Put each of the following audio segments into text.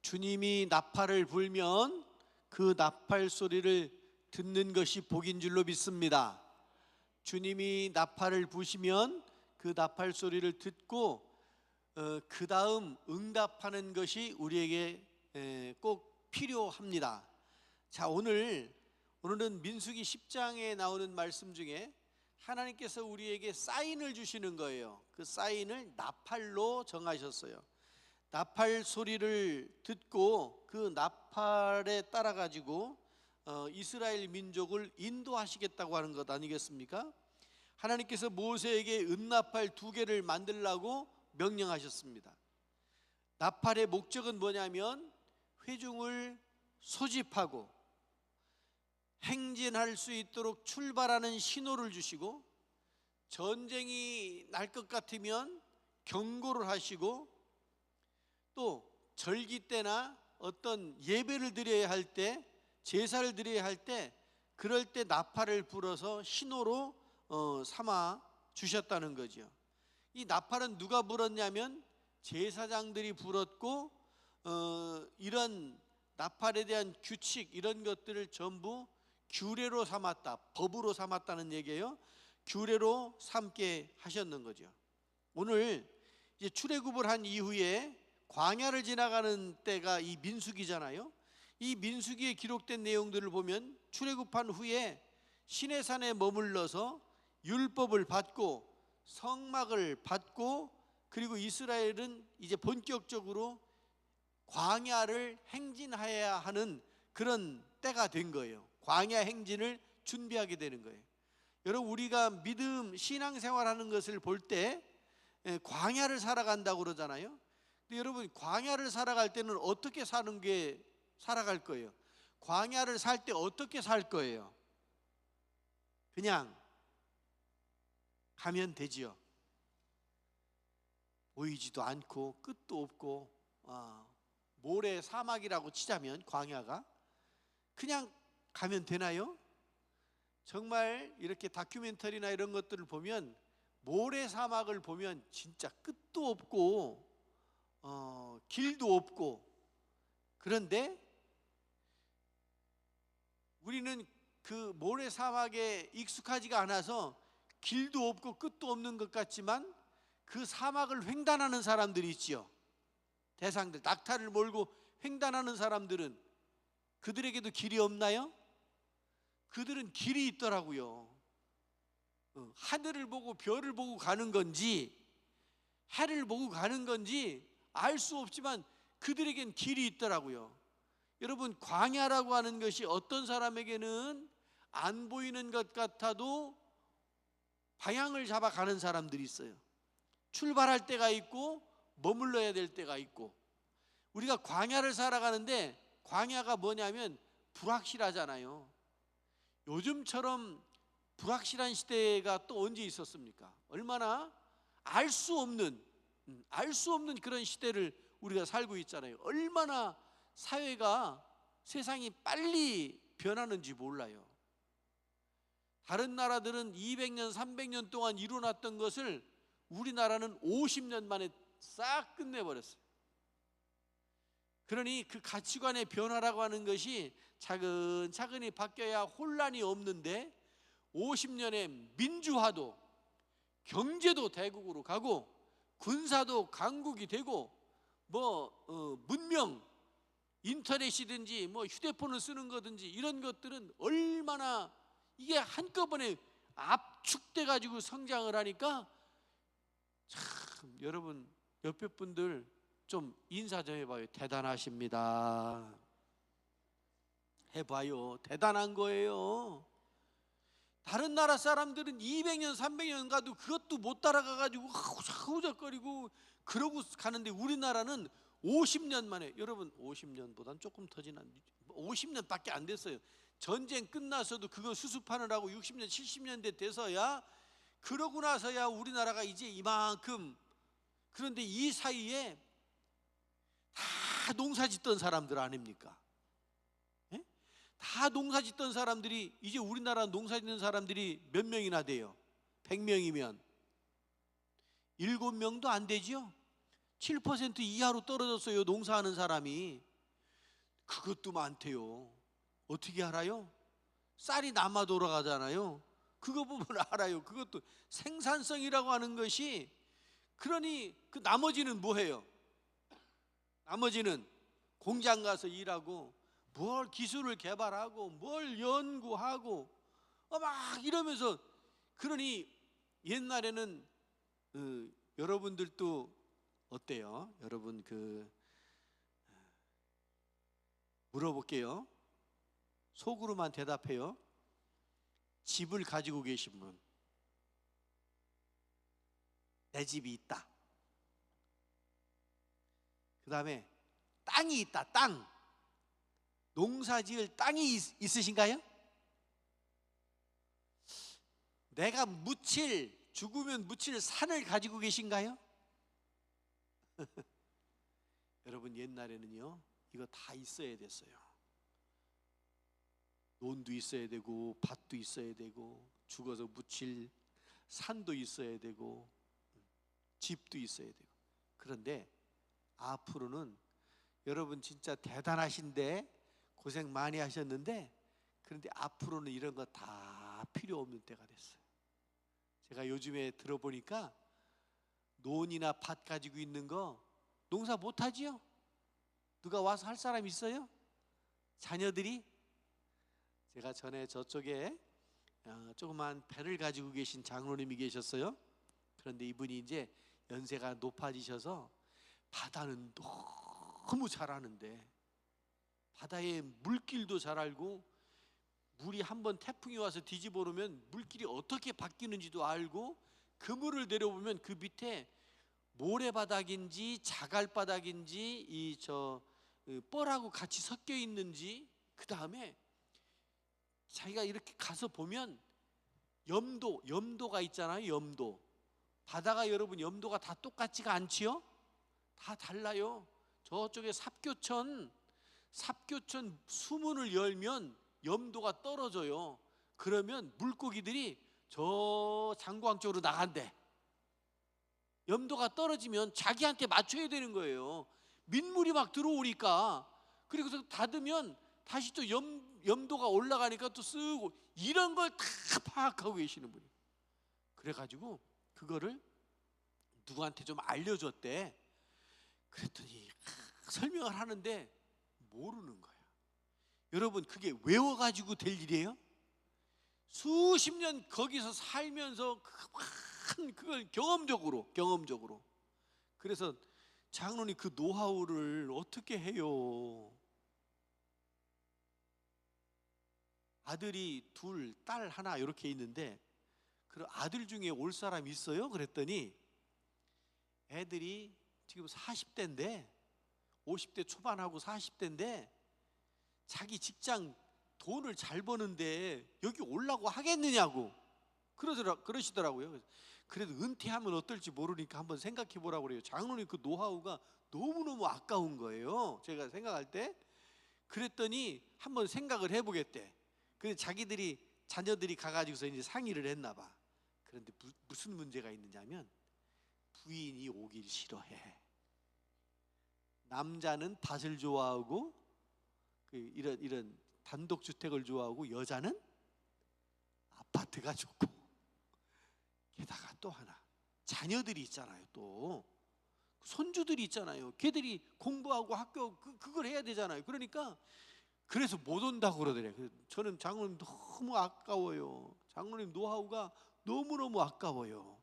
주님이 나팔을 불면 그 나팔 소리를 듣는 것이 복인 줄로 믿습니다. 주님이 나팔을 부시면 그 나팔 소리를 듣고 그 다음 응답하는 것이 우리에게 꼭 필요합니다. 자, 오늘은 민수기 10장에 나오는 말씀 중에 하나님께서 우리에게 사인을 주시는 거예요. 그 사인을 나팔로 정하셨어요. 나팔 소리를 듣고 그 나팔에 따라 가지고 이스라엘 민족을 인도하시겠다고 하는 것 아니겠습니까? 하나님께서 모세에게 은나팔 2개를 만들라고 명령하셨습니다. 나팔의 목적은 뭐냐면 회중을 소집하고 행진할 수 있도록 출발하는 신호를 주시고, 전쟁이 날 것 같으면 경고를 하시고, 또 절기 때나 어떤 예배를 드려야 할 때, 제사를 드려야 할 때, 그럴 때 나팔을 불어서 신호로 삼아 주셨다는 거죠. 이 나팔은 누가 불었냐면 제사장들이 불었고, 이런 나팔에 대한 규칙, 이런 것들을 전부 규례로 삼았다, 법으로 삼았다는 얘기예요. 규례로 삼게 하셨는 거죠. 오늘 이제 출애굽을 한 이후에 광야를 지나가는 때가 이 민수기잖아요. 이 민수기에 기록된 내용들을 보면 출애굽한 후에 시내산에 머물러서 율법을 받고 성막을 받고, 그리고 이스라엘은 이제 본격적으로 광야를 행진해야 하는 그런 때가 된 거예요. 광야 행진을 준비하게 되는 거예요. 여러분, 우리가 믿음, 신앙생활하는 것을 볼 때 광야를 살아간다고 그러잖아요. 근데 여러분, 광야를 살아갈 때는 어떻게 살아갈 거예요? 광야를 살 때 어떻게 살 거예요? 그냥 가면 되지요. 보이지도 않고 끝도 없고, 모래 사막이라고 치자면 광야가 그냥 가면 되나요? 정말 이렇게 다큐멘터리나 이런 것들을 보면 모래 사막을 보면 진짜 끝도 없고 길도 없고, 그런데 우리는 그 모래 사막에 익숙하지가 않아서 길도 없고 끝도 없는 것 같지만, 그 사막을 횡단하는 사람들이 있지요. 대상들, 낙타를 몰고 횡단하는 사람들은 그들에게도 길이 없나요? 그들은 길이 있더라고요. 하늘을 보고 별을 보고 가는 건지 해를 보고 가는 건지 알 수 없지만 그들에겐 길이 있더라고요. 여러분, 광야라고 하는 것이 어떤 사람에게는 안 보이는 것 같아도 방향을 잡아 가는 사람들이 있어요. 출발할 때가 있고 머물러야 될 때가 있고. 우리가 광야를 살아가는데 광야가 뭐냐면 불확실하잖아요. 요즘처럼 불확실한 시대가 또 언제 있었습니까? 얼마나 알 수 없는 그런 시대를 우리가 살고 있잖아요. 얼마나 사회가, 세상이 빨리 변하는지 몰라요. 다른 나라들은 200년, 300년 동안 이뤄놨던 것을 우리나라는 50년 만에 싹 끝내버렸어요. 그러니 그 가치관의 변화라고 하는 것이 차근차근히 바뀌어야 혼란이 없는데, 50년의 민주화도, 경제도 대국으로 가고 군사도 강국이 되고, 문명, 인터넷이든지 휴대폰을 쓰는 거든지 이런 것들은 얼마나 이게 한꺼번에 압축돼 가지고 성장을 하니까, 참 여러분, 옆에 분들 좀 인사 좀 해봐요. 대단하십니다. 해봐요. 대단한 거예요. 다른 나라 사람들은 200년, 300년 가도 그것도 못 따라가가지고 후적거리고 그러고 가는데, 우리나라는 50년 만에, 여러분 50년보단 조금 더 지난 50년밖에 안 됐어요. 전쟁 끝나서도 그거 수습하느라고 60년, 70년대 돼서야, 그러고 나서야 우리나라가 이제 이만큼. 그런데 이 사이에 다 농사 짓던 사람들 아닙니까? 예? 다 농사 짓던 사람들이 이제 우리나라 농사 짓는 사람들이 몇 명이나 돼요? 100명이면 7명도 안 되죠? 7% 이하로 떨어졌어요, 농사하는 사람이. 그것도 많대요. 어떻게 알아요? 쌀이 남아 돌아가잖아요. 그거 보면 알아요. 그것도 생산성이라고 하는 것이, 그러니 그 나머지는 뭐해요? 나머지는 공장 가서 일하고 뭘 기술을 개발하고 뭘 연구하고 막 이러면서, 그러니 옛날에는 여러분들도 어때요? 여러분 물어볼게요. 속으로만 대답해요. 집을 가지고 계신 분, 내 집이 있다. 그 다음에 땅이 있다. 땅, 농사지을 땅이 있으신가요? 내가 죽으면 묻힐 산을 가지고 계신가요? 여러분, 옛날에는요 이거 다 있어야 됐어요. 논도 있어야 되고 밭도 있어야 되고 죽어서 묻힐 산도 있어야 되고 집도 있어야 되고. 그런데 앞으로는, 여러분 진짜 대단하신데 고생 많이 하셨는데, 그런데 앞으로는 이런 거 다 필요 없는 때가 됐어요. 제가 요즘에 들어보니까 논이나 밭 가지고 있는 거 농사 못하지요? 누가 와서 할 사람 있어요? 자녀들이? 제가 전에 저쪽에 조그만 배를 가지고 계신 장로님이 계셨어요. 그런데 이분이 이제 연세가 높아지셔서 바다는 너무 잘 아는데, 바다의 물길도 잘 알고, 물이 한번 태풍이 와서 뒤집어 놓으면 물길이 어떻게 바뀌는지도 알고, 그 물을 내려보면 그 밑에 모래바닥인지 자갈바닥인지 뻘하고 같이 섞여 있는지, 그 다음에 자기가 이렇게 가서 보면 염도가 있잖아요. 염도. 바다가, 여러분, 염도가 다 똑같지가 않지요? 다 달라요. 저쪽에 삽교천 수문을 열면 염도가 떨어져요. 그러면 물고기들이 저 장광 쪽으로 나간대. 염도가 떨어지면 자기한테 맞춰야 되는 거예요. 민물이 막 들어오니까. 그리고서 닫으면 다시 또 염도가 올라가니까 또 쓰고, 이런 걸 다 파악하고 계시는 분이에요. 그래가지고 그거를 누구한테 좀 알려줬대. 그랬더니 설명을 하는데 모르는 거야. 여러분, 그게 외워가지고 될 일이에요? 수십 년 거기서 살면서 그걸 경험적으로. 그래서 장로님, 그 노하우를 어떻게 해요? 아들이 둘, 딸 하나 이렇게 있는데, 그 아들 중에 올 사람 있어요? 그랬더니 애들이 지금 40대인데, 50대 초반하고 40대인데 자기 직장 돈을 잘 버는데 여기 오려고 하겠느냐고 그러시더라고요. 그래도 은퇴하면 어떨지 모르니까 한번 생각해 보라고 그래요. 장로님, 그 노하우가 너무너무 아까운 거예요, 제가 생각할 때. 그랬더니 한번 생각을 해보겠대. 근데 자녀들이 가가지고서 이제 상의를 했나 봐. 그런데 무슨 문제가 있느냐면, 부인이 오길 싫어해. 남자는 밭을 좋아하고 이런 단독주택을 좋아하고, 여자는 아파트가 좋고, 게다가 또 하나 자녀들이 있잖아요. 또 손주들이 있잖아요. 걔들이 공부하고 학교 그걸 해야 되잖아요. 그러니까 그래서 못 온다고 그러더래요. 저는 장로님 너무 아까워요. 장로님 노하우가 너무너무 아까워요.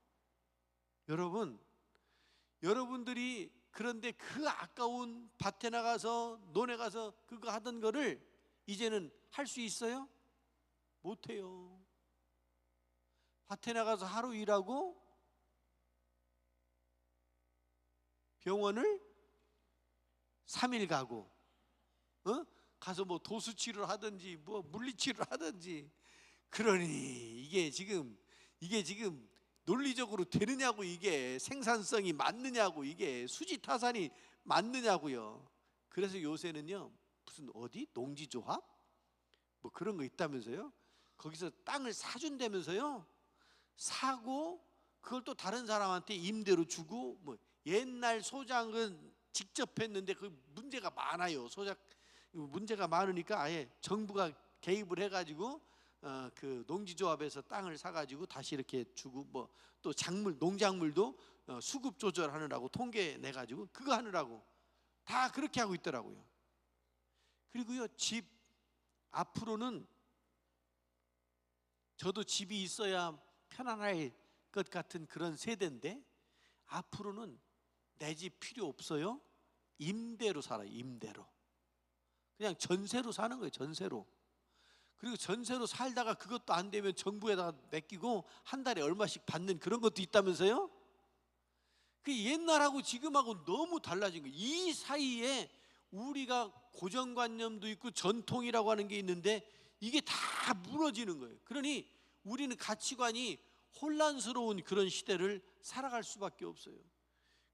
여러분들이 그런데 그 아까운 밭에 나가서 논에 가서 그거 하던 거를 이제는 할 수 있어요? 못해요. 밭에 나가서 하루 일하고 병원을 3일 가고, 가서 뭐 도수치료를 하든지 뭐 물리치료를 하든지. 그러니 이게 지금 논리적으로 되느냐고, 이게 생산성이 맞느냐고, 이게 수지타산이 맞느냐고요. 그래서 요새는요, 무슨 어디 농지조합 뭐 그런 거 있다면서요. 거기서 땅을 사준다면서요. 사고 그걸 또 다른 사람한테 임대로 주고, 뭐 옛날 소작은 직접 했는데 그 문제가 많아요. 소작 문제가 많으니까 아예 정부가 개입을 해가지고 그 농지조합에서 땅을 사가지고 다시 이렇게 주고, 뭐 또 작물, 농작물도 수급 조절하느라고 통계 내가지고 그거 하느라고 다 그렇게 하고 있더라고요. 그리고요, 집 앞으로는 저도 집이 있어야 편안할 것 같은 그런 세대인데, 앞으로는 내 집 필요 없어요. 임대로 살아요. 임대로. 그냥 전세로 사는 거예요. 전세로. 그리고 전세로 살다가 그것도 안 되면 정부에다가 맡기고 한 달에 얼마씩 받는 그런 것도 있다면서요. 그 옛날하고 지금하고 너무 달라진 거예요. 이 사이에 우리가 고정관념도 있고 전통이라고 하는 게 있는데 이게 다 무너지는 거예요. 그러니 우리는 가치관이 혼란스러운 그런 시대를 살아갈 수밖에 없어요.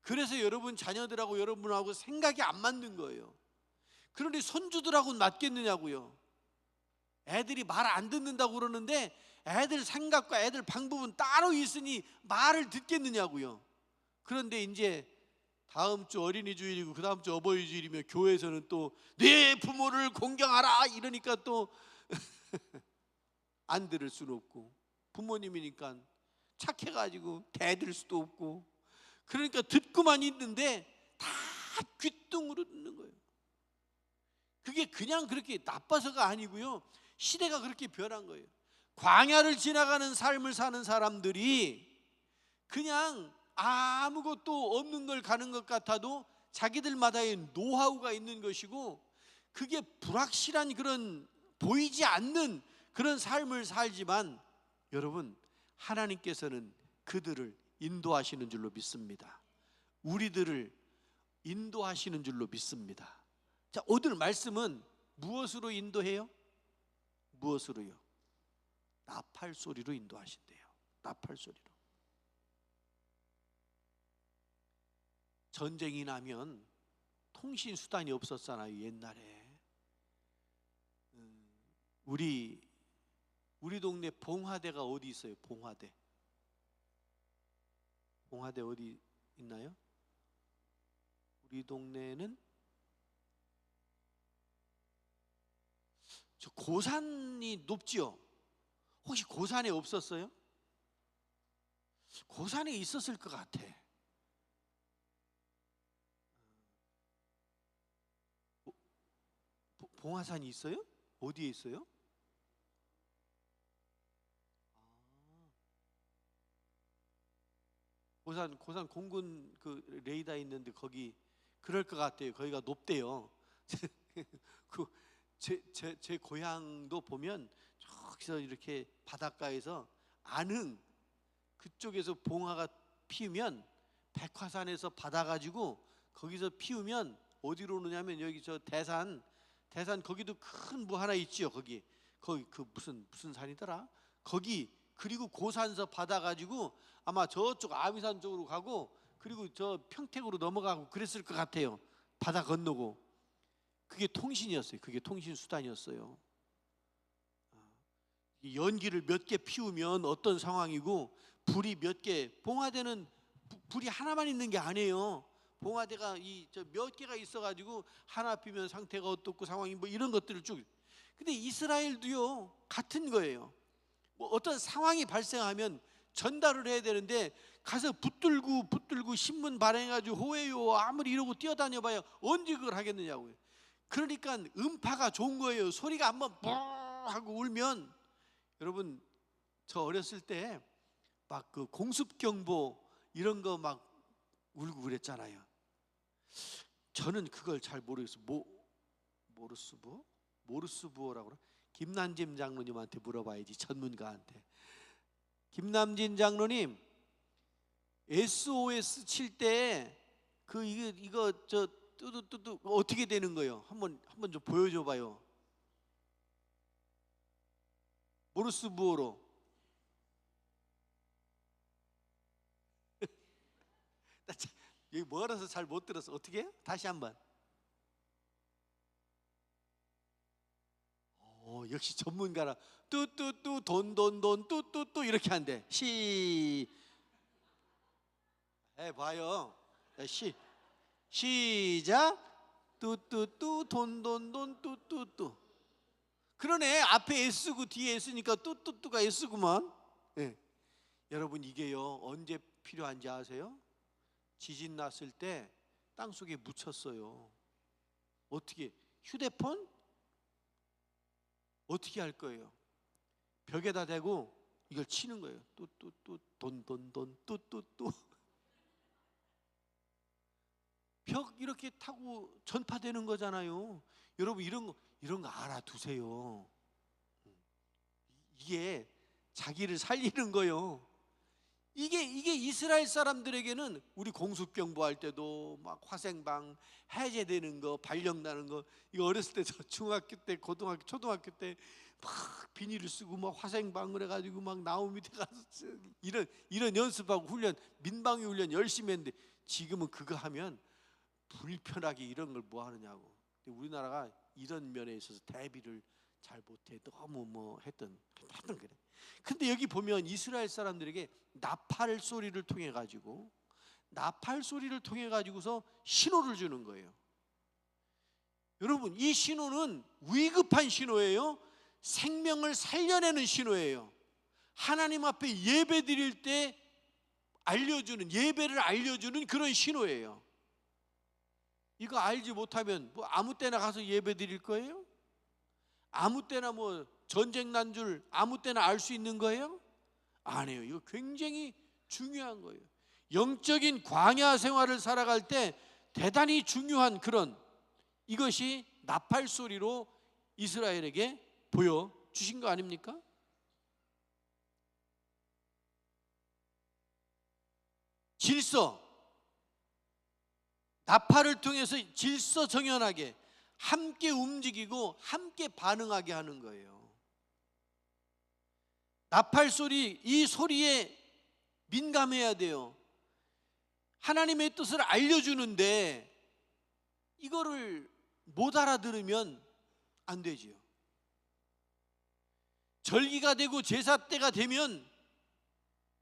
그래서 여러분 자녀들하고 여러분하고 생각이 안 맞는 거예요. 그러니 손주들하고는 맞겠느냐고요. 애들이 말 안 듣는다고 그러는데 애들 생각과 애들 방법은 따로 있으니 말을 듣겠느냐고요. 그런데 이제 다음 주 어린이 주일이고 그 다음 주 어버이 주일이면 교회에서는 또 네 부모를 공경하라 이러니까 또 안 들을 수는 없고, 부모님이니까 착해가지고 대들 수도 없고, 그러니까 듣고만 있는데 다 귓등으로 듣는 거예요. 그게 그냥 그렇게 나빠서가 아니고요, 시대가 그렇게 변한 거예요. 광야를 지나가는 삶을 사는 사람들이 그냥 아무것도 없는 걸 가는 것 같아도 자기들마다의 노하우가 있는 것이고, 그게 불확실한 그런 보이지 않는 그런 삶을 살지만, 여러분 하나님께서는 그들을 인도하시는 줄로 믿습니다. 우리들을 인도하시는 줄로 믿습니다. 자, 오늘 말씀은 무엇으로 인도해요? 무엇으로요? 나팔 소리로 인도하신대요. 나팔 소리로. 전쟁이 나면 통신 수단이 없었잖아요, 옛날에. 우리 동네 봉화대가 어디 있어요? 봉화대. 봉화대 어디 있나요? 우리 동네는 저 고산이 높지요? 혹시 고산에 없었어요? 고산에 있었을 것 같아. 봉화산이 있어요? 어디에 있어요? 고산 공군 그 레이더 있는데 거기 그럴 것 같아요. 거기가 높대요. 제 고향도 보면 저기서 이렇게 바닷가에서 안흥 그쪽에서 봉화가 피우면 백화산에서 받아가지고 거기서 피우면 어디로 오느냐면 여기 저 대산 거기도 큰 뭐 하나 있지요. 거기 그 무슨 산이더라. 거기 그리고 고산서 받아가지고 아마 저쪽 아미산 쪽으로 가고 그리고 저 평택으로 넘어가고 그랬을 것 같아요. 바다 건너고. 그게 통신이었어요. 그게 통신 수단이었어요. 연기를 몇 개 피우면 어떤 상황이고, 불이 몇 개, 봉화대는 불이 하나만 있는 게 아니에요. 봉화대가 몇 개가 있어가지고 하나 피면 상태가 어떻고 상황이 뭐 이런 것들을 쭉. 근데 이스라엘도요 같은 거예요. 뭐 어떤 상황이 발생하면 전달을 해야 되는데 가서 붙들고 신문 발행해가지고 호해요 아무리 이러고 뛰어다녀봐야 언제 그걸 하겠느냐고요. 그러니까 음파가 좋은 거예요. 소리가 한번 뿌 하고 울면, 여러분 저 어렸을 때 막 그 공습경보 이런 거 막 울고 그랬잖아요. 저는 그걸 잘 모르겠어요. 모르스부어라고 그래? 김남진 장로님한테 물어봐야지, 전문가한테. 김남진 장로님, SOS 칠 때 그 이거 저 뚜두뚜두 어떻게 되는 거예요? 한번 좀 보여줘 봐요. 모르스부어로. 여기 멀어서 잘 못 들었어. 어떻게 해요? 다시 한번. 역시 전문가라. 뚜뚜뚜 돈돈돈 뚜뚜뚜 이렇게 한대. 해봐요. 시작. 뚜뚜뚜 돈돈돈 뚜뚜뚜. 그러네. 앞에 S고 뒤에 S니까 뚜뚜뚜가 S구만. 예. 여러분 이게요 언제 필요한지 아세요? 지진 났을 때 땅속에 묻혔어요. 어떻게? 휴대폰? 어떻게 할 거예요? 벽에다 대고 이걸 치는 거예요. 뚜뚜뚜 돈돈돈 뚜뚜뚜. 벽 이렇게 타고 전파되는 거잖아요. 여러분 이런 거 알아두세요. 이게 자기를 살리는 거요. 이게 이스라엘 사람들에게는 우리 공수경보할 때도 막 화생방 해제되는 거, 발령 나는 거, 이거 어렸을 때 저 중학교 때, 고등학교, 초등학교 때 막 비닐을 쓰고 막 화생방을 해가지고 막 나무 밑에 가서 이런 연습하고 훈련, 민방위 훈련 열심히 했는데 지금은 그거 하면 불편하게 이런 걸 뭐 하느냐고. 우리나라가 이런 면에 있어서 대비를 잘 못해. 너무 뭐 했던 그래. 근데 여기 보면 이스라엘 사람들에게 나팔 소리를 통해 가지고 서 신호를 주는 거예요. 여러분 이 신호는 위급한 신호예요. 생명을 살려내는 신호예요. 하나님 앞에 예배 드릴 때 예배를 알려주는 그런 신호예요. 이거 알지 못하면 뭐 아무 때나 가서 예배 드릴 거예요? 아무 때나 뭐 전쟁 난 줄 아무 때나 알 수 있는 거예요? 아니에요. 이거 굉장히 중요한 거예요. 영적인 광야 생활을 살아갈 때 대단히 중요한 그런 이것이 나팔 소리로 이스라엘에게 보여주신 거 아닙니까? 질서, 나팔을 통해서 질서 정연하게 함께 움직이고 함께 반응하게 하는 거예요. 나팔 소리, 이 소리에 민감해야 돼요. 하나님의 뜻을 알려주는데 이거를 못 알아들으면 안 되지요. 절기가 되고 제사 때가 되면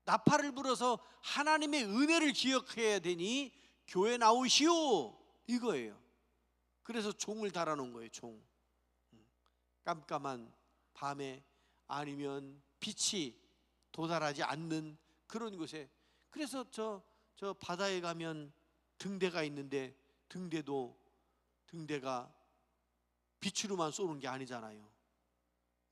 나팔을 불어서 하나님의 은혜를 기억해야 되니 교회 나오시오 이거예요. 그래서 종을 달아놓은 거예요. 종. 깜깜한 밤에 아니면 빛이 도달하지 않는 그런 곳에. 그래서 저 바다에 가면 등대가 있는데 등대가 빛으로만 쏘는 게 아니잖아요.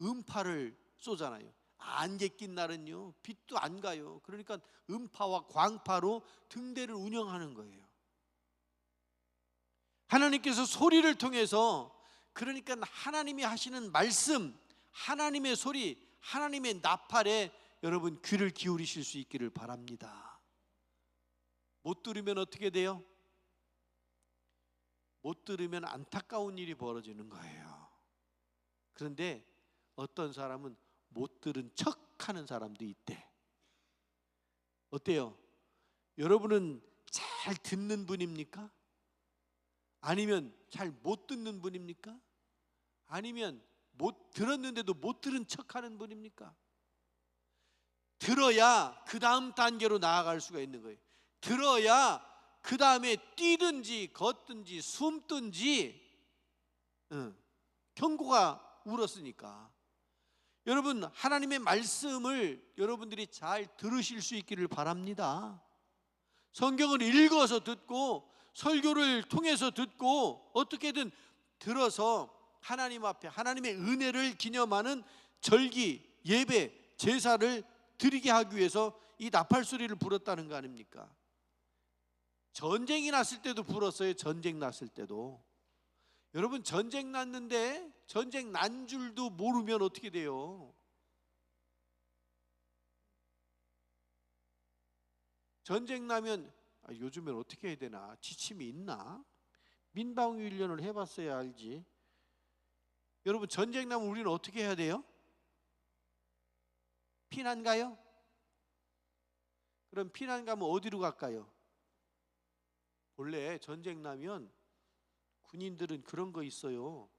음파를 쏘잖아요. 안개 낀 날은요 빛도 안 가요. 그러니까 음파와 광파로 등대를 운영하는 거예요. 하나님께서 소리를 통해서, 그러니까 하나님이 하시는 말씀, 하나님의 소리, 하나님의 나팔에 여러분 귀를 기울이실 수 있기를 바랍니다. 못 들으면 어떻게 돼요? 못 들으면 안타까운 일이 벌어지는 거예요. 그런데 어떤 사람은 못 들은 척하는 사람도 있대. 어때요? 여러분은 잘 듣는 분입니까? 아니면 잘 못 듣는 분입니까? 아니면 못 들었는데도 못 들은 척하는 분입니까? 들어야 그 다음 단계로 나아갈 수가 있는 거예요. 들어야 그 다음에 뛰든지 걷든지 숨든지 경고가 울었으니까. 여러분 하나님의 말씀을 여러분들이 잘 들으실 수 있기를 바랍니다. 성경을 읽어서 듣고 설교를 통해서 듣고 어떻게든 들어서 하나님 앞에 하나님의 은혜를 기념하는 절기, 예배, 제사를 드리게 하기 위해서 이 나팔 소리를 불었다는 거 아닙니까? 전쟁이 났을 때도 불었어요. 전쟁 났을 때도. 여러분 전쟁 났는데 전쟁 난 줄도 모르면 어떻게 돼요? 전쟁 나면 요즘엔 어떻게 해야 되나? 지침이 있나? 민방위 훈련을 해봤어야 알지. 여러분 전쟁 나면 우리는 어떻게 해야 돼요? 피난 가요? 그럼 피난 가면 어디로 갈까요? 원래 전쟁 나면 군인들은 그런 거 있어요.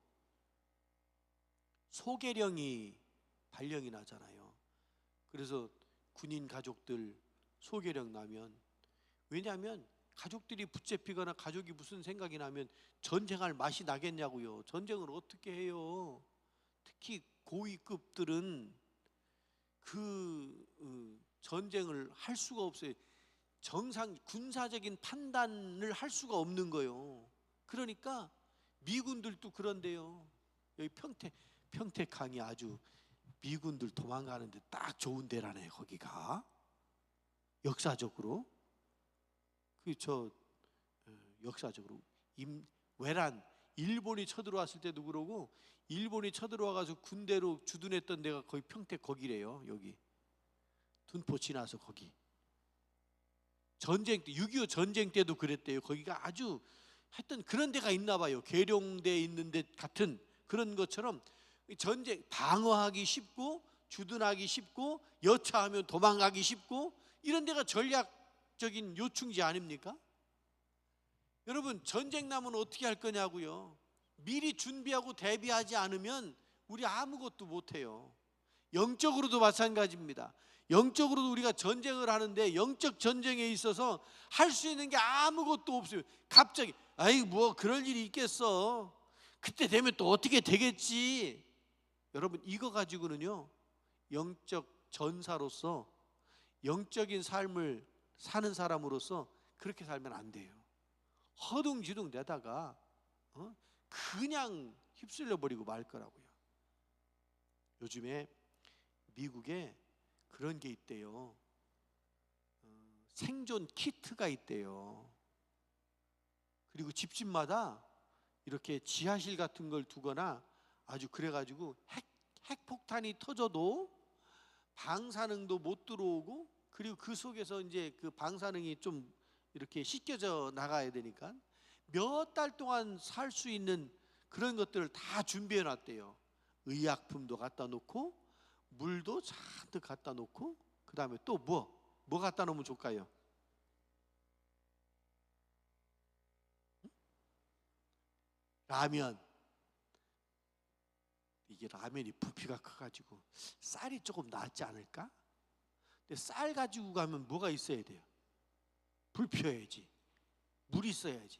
소개령이 발령이 나잖아요. 그래서 군인 가족들 소개령 나면, 왜냐하면 가족들이 붙잡히거나 가족이 무슨 생각이 나면 전쟁할 맛이 나겠냐고요. 전쟁을 어떻게 해요? 특히 고위급들은 전쟁을 할 수가 없어요. 정상 군사적인 판단을 할 수가 없는 거예요. 그러니까 미군들도 그런데요. 여기 평택항이 아주 미군들 도망가는데 딱 좋은 데라네. 거기가 역사적으로 역사적으로 외란 일본이 쳐들어왔을 때도 그러고, 일본이 쳐들어와가서 군대로 주둔했던 데가 거의 평택 거기래요. 여기 둔포 지나서 거기 전쟁 때 6.25 전쟁 때도 그랬대요. 거기가 아주 하여튼 그런 데가 있나 봐요. 계룡대 있는 데 같은 그런 것처럼 전쟁 방어하기 쉽고 주둔하기 쉽고 여차하면 도망가기 쉽고 이런 데가 전략적인 요충지 아닙니까? 여러분, 전쟁 나면 어떻게 할 거냐고요. 미리 준비하고 대비하지 않으면 우리 아무것도 못해요. 영적으로도 마찬가지입니다. 영적으로도 우리가 전쟁을 하는데 영적 전쟁에 있어서 할 수 있는 게 아무것도 없어요. 갑자기 뭐 그럴 일이 있겠어. 그때 되면 또 어떻게 되겠지. 여러분, 이거 가지고는요, 영적 전사로서 영적인 삶을 사는 사람으로서 그렇게 살면 안 돼요. 허둥지둥 내다가 그냥 휩쓸려 버리고 말 거라고요. 요즘에 미국에 그런 게 있대요. 생존 키트가 있대요. 그리고 집집마다 이렇게 지하실 같은 걸 두거나 아주 그래가지고 핵폭탄이 터져도 방사능도 못 들어오고, 그리고 그 속에서 이제 그 방사능이 좀 이렇게 씻겨져 나가야 되니까 몇 달 동안 살 수 있는 그런 것들을 다 준비해 놨대요. 의약품도 갖다 놓고 물도 잔뜩 갖다 놓고, 그 다음에 또 뭐 갖다 놓으면 좋을까요? 라면. 이게 라면이 부피가 커가지고 쌀이 조금 낫지 않을까? 근데 쌀 가지고 가면 뭐가 있어야 돼요? 불 피워야지, 물 있어야지.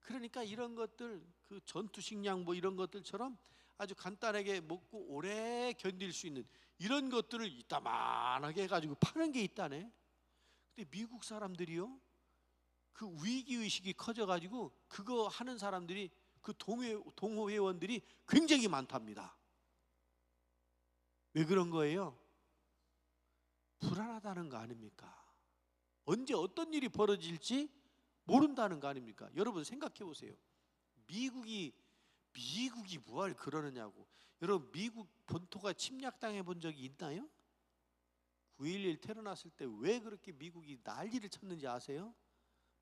그러니까 이런 것들, 그 전투식량 뭐 이런 것들처럼 아주 간단하게 먹고 오래 견딜 수 있는 이런 것들을 이따만하게 해가지고 파는 게 있다네. 근데 미국 사람들이요, 그 위기의식이 커져가지고 그거 하는 사람들이, 그 동호 회원들이 굉장히 많답니다. 왜 그런 거예요? 불안하다는 거 아닙니까? 언제 어떤 일이 벌어질지 모른다는 거 아닙니까? 여러분 생각해 보세요. 미국이 뭘 그러느냐고. 여러분, 미국 본토가 침략당해 본 적이 있나요? 9.11 테러 났을 때 왜 그렇게 미국이 난리를 쳤는지 아세요?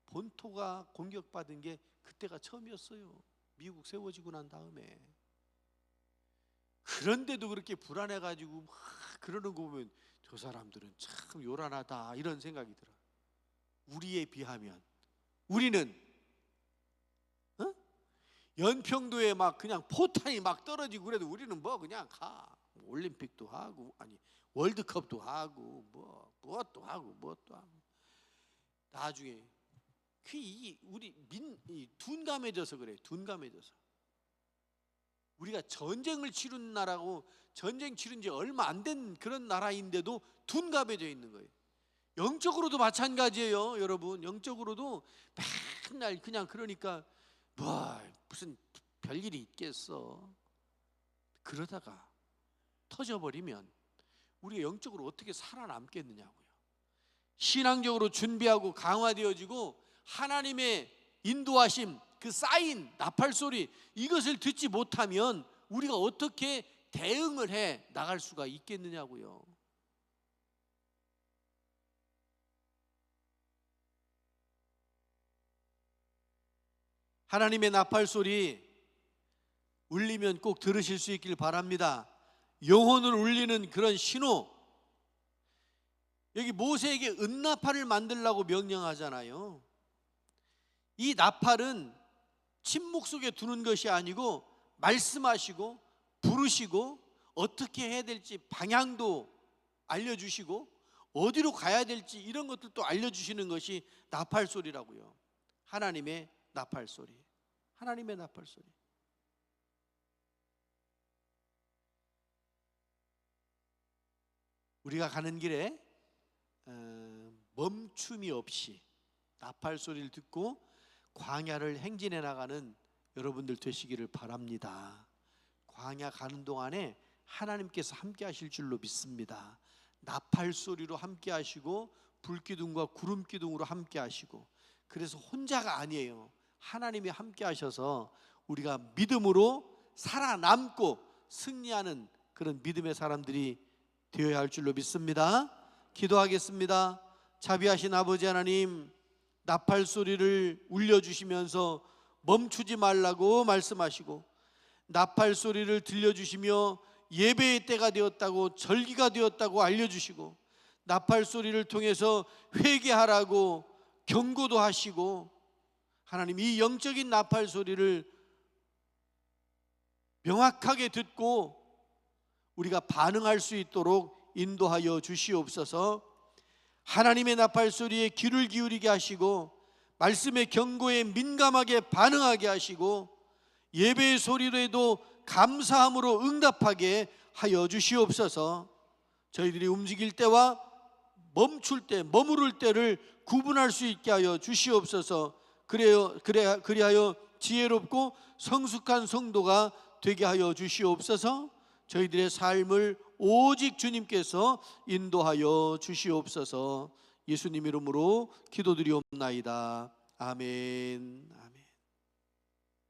본토가 공격받은 게 그때가 처음이었어요. 미국 세워지고 난 다음에. 그런데도 그렇게 불안해가지고 막 그러는 거 보면 저 사람들은 참 요란하다 이런 생각이 들어요. 우리에 비하면 우리는 연평도에 막 그냥 포탄이 막 떨어지고 그래도 우리는 뭐 그냥 올림픽도 하고, 아니 월드컵도 하고, 무엇도 하고 나중에 우리 둔감해져서 그래. 둔감해져서 우리가 전쟁을 치른 나라고, 전쟁 치른 지 얼마 안 된 그런 나라인데도 둔감해져 있는 거예요. 영적으로도 마찬가지예요. 여러분, 영적으로도 맨날 그냥 그러니까 무슨 별일이 있겠어. 그러다가 터져버리면 우리가 영적으로 어떻게 살아남겠느냐고요. 신앙적으로 준비하고 강화되어지고 하나님의 인도하심, 그 사인, 나팔소리, 이것을 듣지 못하면 우리가 어떻게 대응을 해 나갈 수가 있겠느냐고요. 하나님의 나팔소리 울리면 꼭 들으실 수 있길 바랍니다. 영혼을 울리는 그런 신호. 여기 모세에게 은나팔을 만들라고 명령하잖아요. 이 나팔은 침묵 속에 두는 것이 아니고 말씀하시고 부르시고 어떻게 해야 될지 방향도 알려주시고 어디로 가야 될지 이런 것들도 알려주시는 것이 나팔소리라고요. 하나님의 나팔소리. 하나님의 나팔소리. 우리가 가는 길에 멈춤이 없이 나팔소리를 듣고 광야를 행진해 나가는 여러분들 되시기를 바랍니다. 광야 가는 동안에 하나님께서 함께 하실 줄로 믿습니다. 나팔소리로 함께 하시고 불기둥과 구름기둥으로 함께 하시고, 그래서 혼자가 아니에요. 하나님이 함께 하셔서 우리가 믿음으로 살아남고 승리하는 그런 믿음의 사람들이 되어야 할 줄로 믿습니다. 기도하겠습니다. 자비하신 아버지 하나님, 나팔소리를 울려주시면서 멈추지 말라고 말씀하시고, 나팔소리를 들려주시며 예배의 때가 되었다고, 절기가 되었다고 알려주시고, 나팔소리를 통해서 회개하라고 경고도 하시고, 하나님 이 영적인 나팔소리를 명확하게 듣고 우리가 반응할 수 있도록 인도하여 주시옵소서. 하나님의 나팔소리에 귀를 기울이게 하시고 말씀의 경고에 민감하게 반응하게 하시고 예배의 소리로에도 감사함으로 응답하게 하여 주시옵소서. 저희들이 움직일 때와 멈출 때, 머무를 때를 구분할 수 있게 하여 주시옵소서. 그리하여 지혜롭고 성숙한 성도가 되게 하여 주시옵소서. 저희들의 삶을 오직 주님께서 인도하여 주시옵소서. 예수님 이름으로 기도드리옵나이다. 아멘.